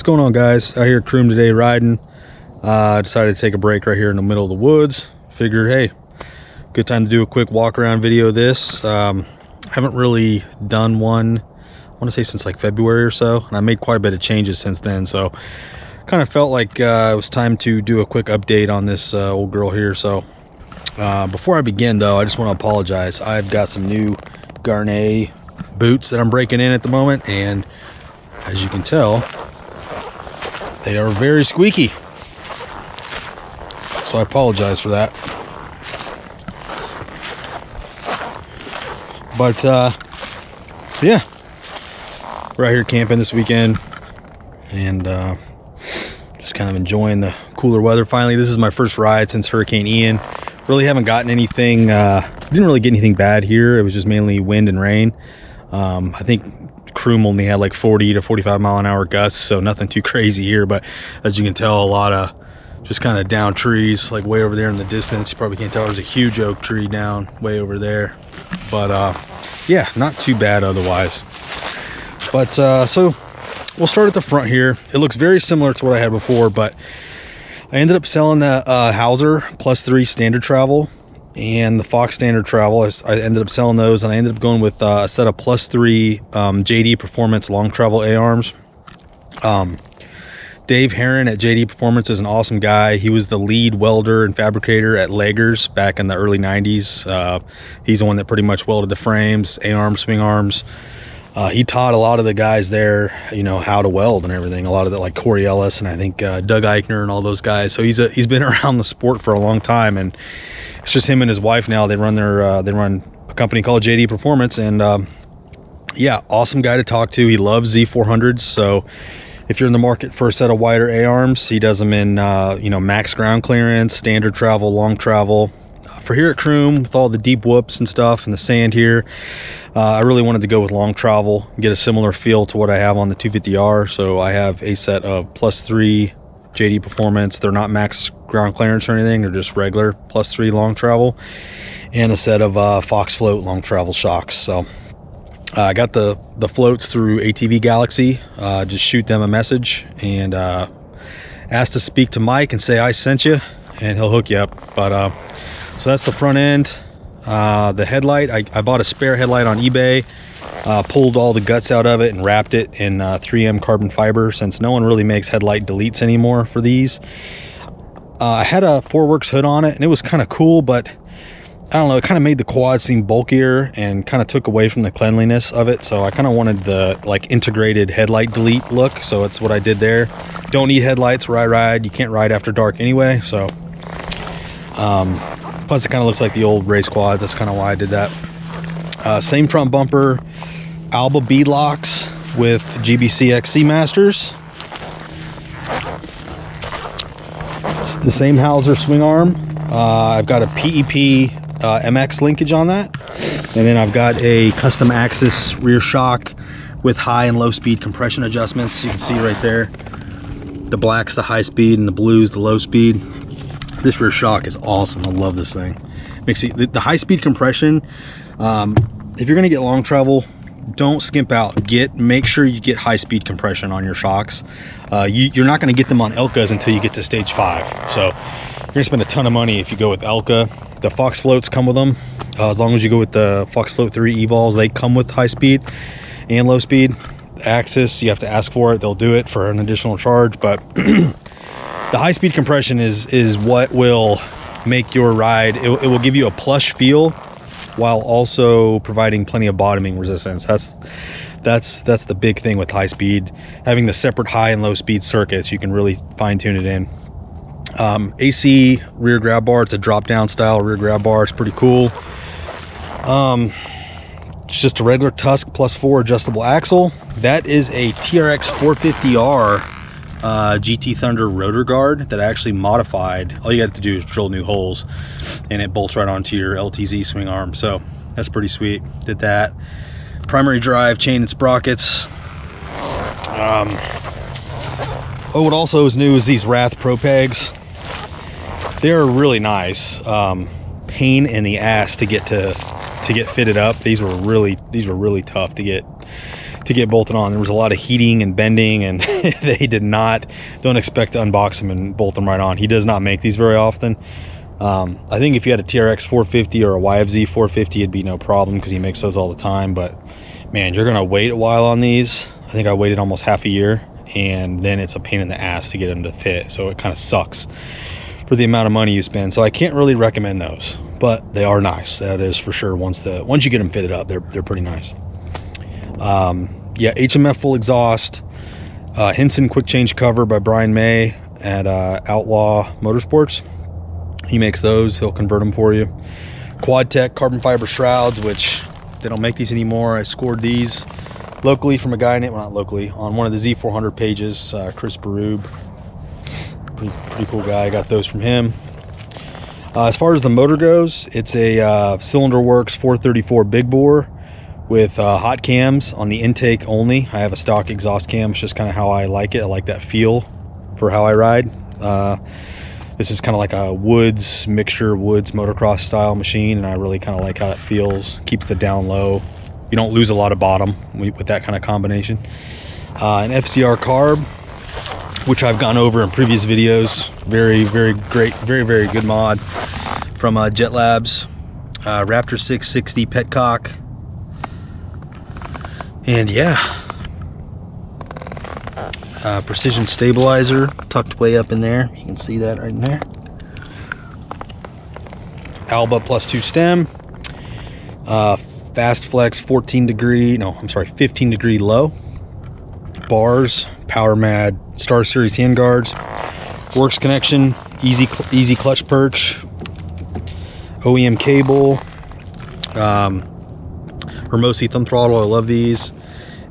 going on, guys? Out here at Croom today riding. Decided to take a break right here in the middle of the woods. Figured, hey, good time to do a quick walk around video of this. Haven't really done one, I want to say since like February or so, and I made quite a bit of changes since then, so kind of felt like it was time to do a quick update on this old girl here. So before I begin though, I just want to apologize. I've got some new Garnet boots that I'm breaking in at the moment, and as you can tell, they are very squeaky, so I apologize for that. But so yeah, we're out here camping this weekend and just kind of enjoying the cooler weather. Finally, this is my first ride since Hurricane Ian. Really haven't gotten anything, didn't really get anything bad here. It was just mainly wind and rain. I think Croom only had like 40 to 45 mile an hour gusts, so nothing too crazy here. But as you can tell, a lot of just kind of down trees, like way over there in the distance. You probably can't tell, there's a huge oak tree down way over there. But yeah, not too bad otherwise. But so we'll start at the front here. It looks very similar to what I had before, but I ended up selling the Hauser +3 standard travel and the Fox standard travel. I ended up selling those, and I ended up going with a set of +3 JD Performance long travel A-arms. Dave Herron at JD Performance is an awesome guy. He was the lead welder and fabricator at Leggers back in the early 90s. He's the one that pretty much welded the frames, A-arms, swing arms. He taught a lot of the guys there, you know, how to weld and everything. A lot of that, like Corey Ellis and I think Doug Eichner and all those guys. So he's been around the sport for a long time, and it's just him and his wife now. They run a company called JD Performance, and yeah, awesome guy to talk to. He loves Z400s. So if you're in the market for a set of wider A-arms, he does them in you know, max ground clearance, standard travel, long travel. For here at Croom, with all the deep whoops and stuff and the sand here, I really wanted to go with long travel, get a similar feel to what I have on the 250R. So I have a set of +3 JD Performance. They're not max ground clearance or anything, they're just regular +3 long travel, and a set of Fox Float long travel shocks. So I got the floats through ATV Galaxy. Just shoot them a message and ask to speak to Mike and say I sent you, and he'll hook you up. But so that's the front end. The headlight, I bought a spare headlight on eBay, pulled all the guts out of it and wrapped it in 3M carbon fiber, since no one really makes headlight deletes anymore for these. I had a 4Works hood on it, and it was kind of cool, but I don't know, it kind of made the quad seem bulkier and kind of took away from the cleanliness of it. So I kind of wanted the like integrated headlight delete look, so that's what I did there. Don't need headlights where I ride. You can't ride after dark anyway, so plus it kind of looks like the old race quads. That's kind of why I did that. Same front bumper, Alba beadlocks with GBC XC Masters. It's the same Hauser swing arm. I've got a PEP MX linkage on that, and then I've got a custom Axis rear shock with high and low speed compression adjustments. You can see right there, the black's the high speed and the blue's the low speed. This rear shock is awesome. I love this thing. Makes it, the high speed compression, if you're gonna get long travel, don't skimp out. Make sure you get high speed compression on your shocks. You're not gonna get them on Elkas until you get to stage 5. So you're gonna spend a ton of money if you go with Elka. The Fox floats come with them. As long as you go with the Fox Float 3 EVOLs, they come with high speed and low speed. Axis, you have to ask for it. They'll do it for an additional charge, but the high speed compression is what will make your ride, it will give you a plush feel while also providing plenty of bottoming resistance. That's the big thing with high speed. Having the separate high and low speed circuits, you can really fine tune it in. AC rear grab bar, it's a drop down style rear grab bar. It's pretty cool. It's just a regular Tusk +4 adjustable axle. That is a TRX 450R GT Thunder rotor guard that I actually modified. All you got to do is drill new holes and it bolts right onto your LTZ swing arm. So that's pretty sweet. Did that. Primary drive, chain and sprockets. What also is new is these Rath Pro pegs. They're really nice. Pain in the ass to get fitted up. These were really tough to get to get bolted on. There was a lot of heating and bending, and don't expect to unbox them and bolt them right on. He does not make these very often. I think if you had a TRX 450 or a YFZ 450, it'd be no problem because he makes those all the time. But man, you're gonna wait a while on these. I think I waited almost half a year, and then it's a pain in the ass to get them to fit. So it kind of sucks for the amount of money you spend. So I can't really recommend those, but they are nice. That is for sure. Once you get them fitted up, they're pretty nice. Yeah, HMF full exhaust, Henson quick change cover by Brian May at Outlaw Motorsports. He makes those. He'll convert them for you. Quadtech carbon fiber shrouds, which they don't make these anymore. I scored these locally from a guy named, well, not locally, on one of the Z400 pages, Chris Barube. Pretty cool guy. I got those from him. As far as the motor goes, it's a Cylinder Works 434 big bore with hot cams on the intake only. I have a stock exhaust cam. It's just kind of how I like it. I like that feel for how I ride. This is kind of like a woods motocross style machine, and I really kind of like how it feels. Keeps the down low. You don't lose a lot of bottom with that kind of combination. An FCR carb, which I've gone over in previous videos. Very, very great, very, very good mod from Jet Labs. Raptor 660 petcock. And yeah, precision stabilizer tucked way up in there. You can see that right in there. Alba +2 stem. Fast Flex 15 degree low. Bars, Powermadd Star Series handguards. Works connection, easy clutch perch. OEM cable. Urmosi Throttle, I love these.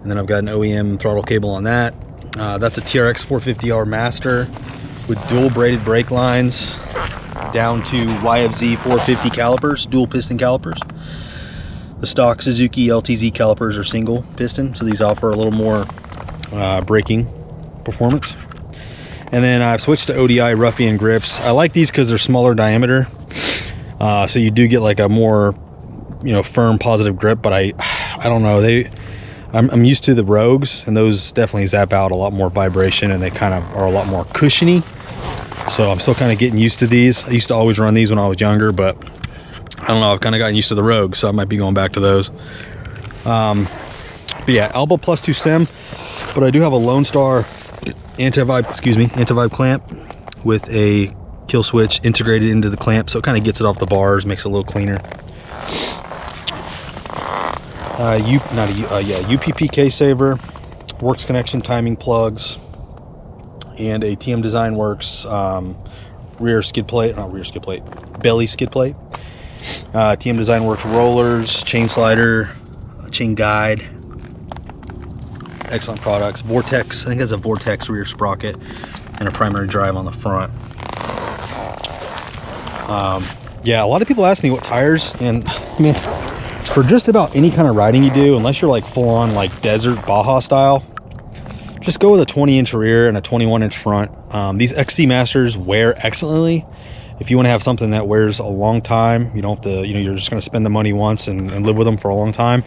And then I've got an OEM throttle cable on that. That's a TRX 450R Master with dual braided brake lines down to YFZ 450 calipers, dual piston calipers. The stock Suzuki LTZ calipers are single piston, so these offer a little more braking performance. And then I've switched to ODI Ruffian grips. I like these because they're smaller diameter, so you do get like a more firm positive grip. But I don't know, I'm used to the Rogues, and those definitely zap out a lot more vibration, and they kind of are a lot more cushiony. So I'm still kind of getting used to these. I used to always run these when I was younger, but I don't know, I've kind of gotten used to the Rogues, so I might be going back to those. But yeah, Alba +2 stem, but I do have a Lone Star anti-vibe clamp with a kill switch integrated into the clamp, so it kind of gets it off the bars, makes it a little cleaner. UPP case saver, works connection timing plugs, and a TM Designworks belly skid plate. TM Designworks rollers, chain slider, chain guide. Excellent products. Vortex, I think that's a Vortex rear sprocket and a primary drive on the front. Yeah, a lot of people ask me what tires, and man, for just about any kind of riding you do, unless you're like full on like desert Baja style, just go with a 20-inch rear and a 21-inch front. These XT Masters wear excellently. If you want to have something that wears a long time, you don't have to, you're just going to spend the money once and live with them for a long time.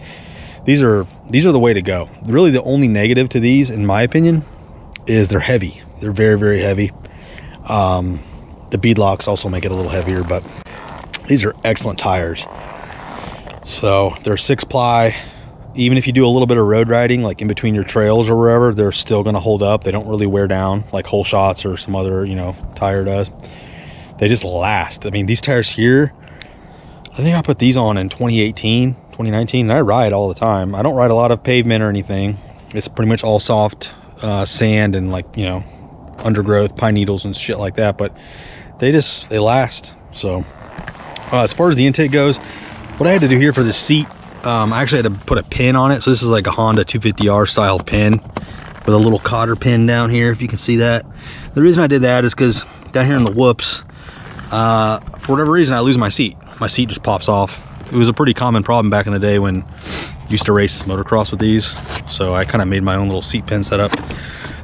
These are the way to go. Really, the only negative to these, in my opinion, is they're heavy. They're very, very heavy. The beadlocks also make it a little heavier, but these are excellent tires. So they're 6-ply. Even if you do a little bit of road riding, like in between your trails or wherever, they're still going to hold up. They don't really wear down like Whole Shots or some other, tire does. They just last. I mean, these tires here, I think I put these on in 2018, 2019, and I ride all the time. I don't ride a lot of pavement or anything. It's pretty much all soft sand and undergrowth, pine needles and shit like that, but they last. So as far as the intake goes, what I had to do here for the seat, I actually had to put a pin on it. So this is like a Honda 250R style pin with a little cotter pin down here, if you can see that. The reason I did that is because down here in the whoops, for whatever reason, I lose my seat. My seat just pops off. It was a pretty common problem back in the day when I used to race motocross with these. So I kind of made my own little seat pin setup.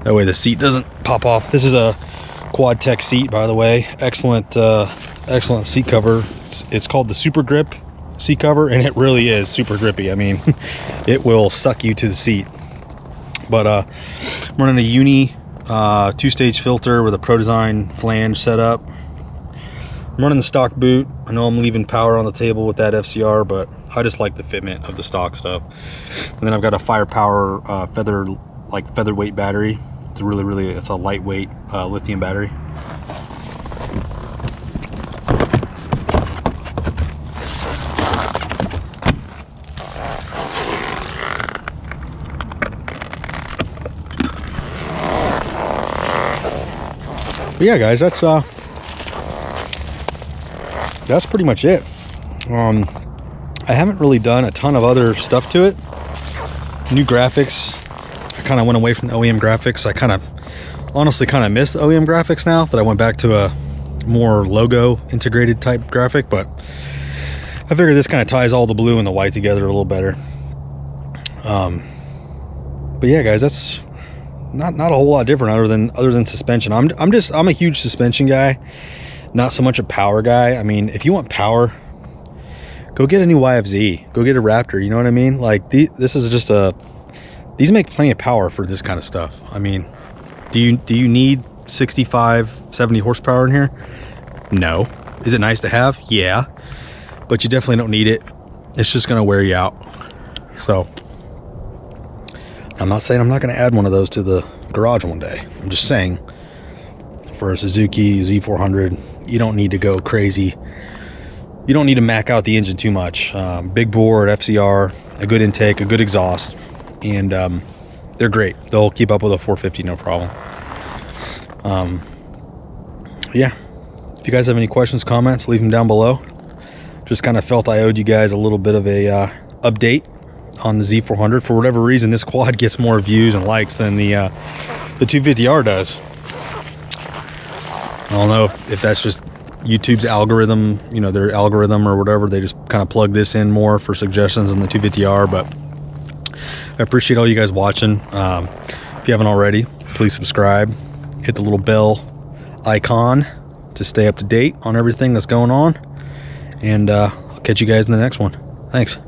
That way the seat doesn't pop off. This is a Quadtech seat, by the way. Excellent seat cover. It's called the Supergrip seat cover, and it really is super grippy. I mean, it will suck you to the seat. But I'm running a Uni 2-stage filter with a Pro Design flange setup. I'm running the stock boot. I know I'm leaving power on the table with that FCR, but I just like the fitment of the stock stuff. And then I've got a Firepower featherweight battery. It's it's a lightweight lithium battery. But yeah, guys, that's pretty much it. I haven't really done a ton of other stuff to it. New graphics. I kind of went away from the OEM graphics. I honestly miss the OEM graphics now that I went back to a more logo integrated type graphic, but I figured this kind of ties all the blue and the white together a little better. But yeah, guys, that's not a whole lot different other than suspension. I'm a huge suspension guy, not so much a power guy. I mean, if you want power, go get a new YFZ, go get a Raptor, you know what I mean? Like these make plenty of power for this kind of stuff. I mean, do you need 65, 70 horsepower in here? No. Is it nice to have? Yeah, but you definitely don't need it. It's just gonna wear you out. So I'm not saying I'm not going to add one of those to the garage one day. I'm just saying, for a Suzuki Z400, you don't need to go crazy. You don't need to mac out the engine too much. Big bore, FCR, a good intake, a good exhaust, and they're great. They'll keep up with a 450 no problem. Yeah, if you guys have any questions, comments, leave them down below. Just kind of felt I owed you guys a little bit of a update on the Z400. For whatever reason, this quad gets more views and likes than the 250R does. I don't know if that's just YouTube's algorithm, you know, their algorithm or whatever. They just kind of plug this in more for suggestions than the 250R, but I appreciate all you guys watching. If you haven't already, please subscribe, hit the little bell icon to stay up to date on everything that's going on, and I'll catch you guys in the next one. Thanks.